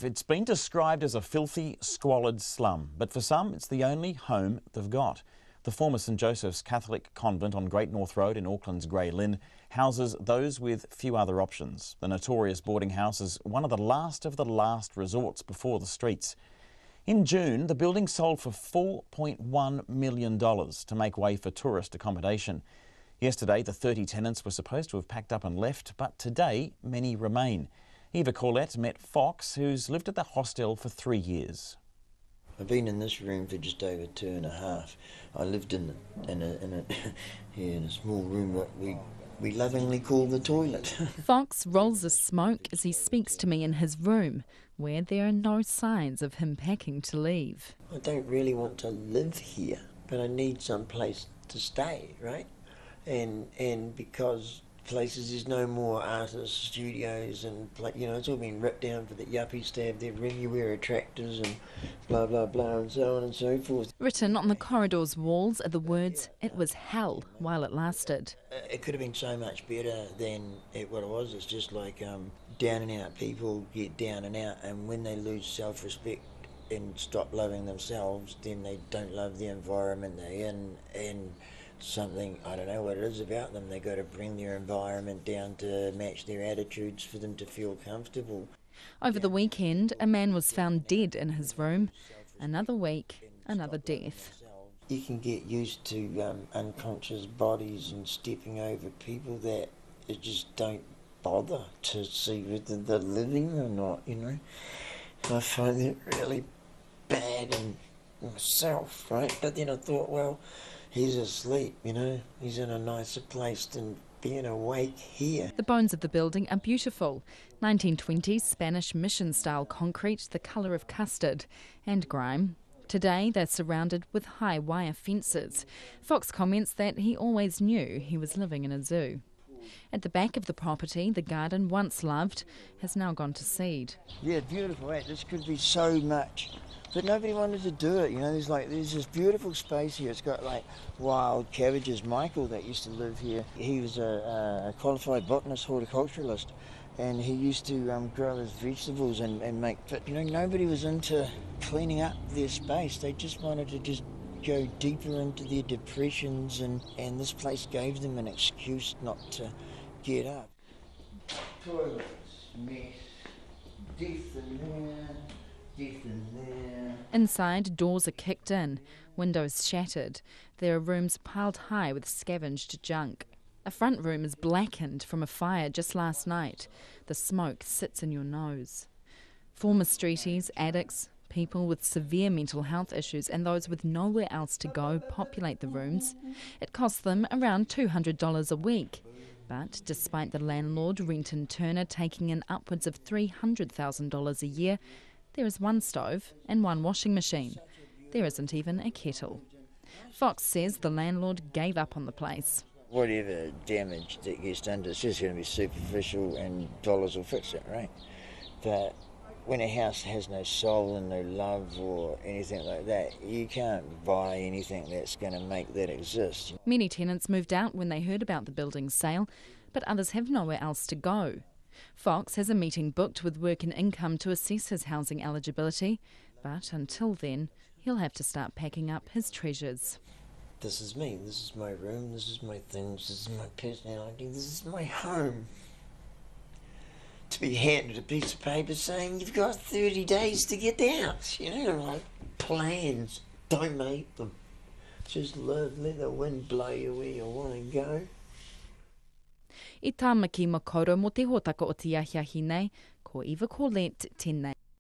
It's been described as a filthy, squalid slum, but for some it's the only home they've got. The former St Joseph's Catholic convent on Great North Road in Auckland's Grey Lynn houses those with few other options. The notorious boarding house is one of the last resorts before the streets. In June, the building sold for $4.1 million to make way for tourist accommodation. Yesterday, the 30 tenants were supposed to have packed up and left, but today many remain. Eva Corlett met Fox, who's lived at the hostel for 3 years. I've been in this room for just over 2.5. I lived in a small room that we lovingly call the toilet. Fox rolls a smoke as he speaks to me in his room, where there are no signs of him packing to leave. I don't really want to live here, but I need some place to stay, right? And because places, there's no more artists, studios, and it's all been ripped down for the yuppies to have their ring-you-wear attractors and blah blah blah and so on and so forth. Written on the corridor's walls are the words, "It was hell while it lasted." It could have been so much better than what it was. It's just like down and out people get down and out, and when they lose self-respect and stop loving themselves, then they don't love the environment they're in, and something, I don't know what it is about them, they got to bring their environment down to match their attitudes for them to feel comfortable. Over the weekend, a man was found dead in his room. Another week, another death. You can get used to unconscious bodies and stepping over people that just don't bother to see whether they're living or not, I find that really bad in myself, right? But then I thought, well, he's asleep, he's in a nicer place than being awake here. The bones of the building are beautiful. 1920s Spanish mission-style concrete, the colour of custard, and grime. Today they're surrounded with high wire fences. Fox comments that he always knew he was living in a zoo. At the back of the property, the garden once loved has now gone to seed. Yeah, beautiful, right? This could be so much. But nobody wanted to do it, there's this beautiful space here. It's got wild cabbages. Michael, that used to live here, he was a qualified botanist, horticulturalist, and he used to grow his vegetables and make, but nobody was into cleaning up their space. They just wanted to just go deeper into their depressions, and this place gave them an excuse not to get up. Toilets, mess, death in there. Inside, doors are kicked in, windows shattered. There are rooms piled high with scavenged junk. A front room is blackened from a fire just last night. The smoke sits in your nose. Former streeties, addicts, people with severe mental health issues and those with nowhere else to go populate the rooms. It costs them around $200 a week. But despite the landlord, Renton Turner, taking in upwards of $300,000 a year, there is one stove and one washing machine. There isn't even a kettle. Fox says the landlord gave up on the place. Whatever damage that gets done, it's just going to be superficial and dollars will fix it, right? But when a house has no soul and no love or anything like that, you can't buy anything that's going to make that exist. Many tenants moved out when they heard about the building's sale, but others have nowhere else to go. Fox has a meeting booked with Work and Income to assess his housing eligibility, but until then, he'll have to start packing up his treasures. This is me, this is my room, this is my things, this is my personality, this is my home. To be handed a piece of paper saying you've got 30 days to get out, plans, don't make them. Just live, let the wind blow you where you want to go. I tāmaki makaurau mo te hōtaka o te iahiahi nei, ko Eva Corlett, tēnei.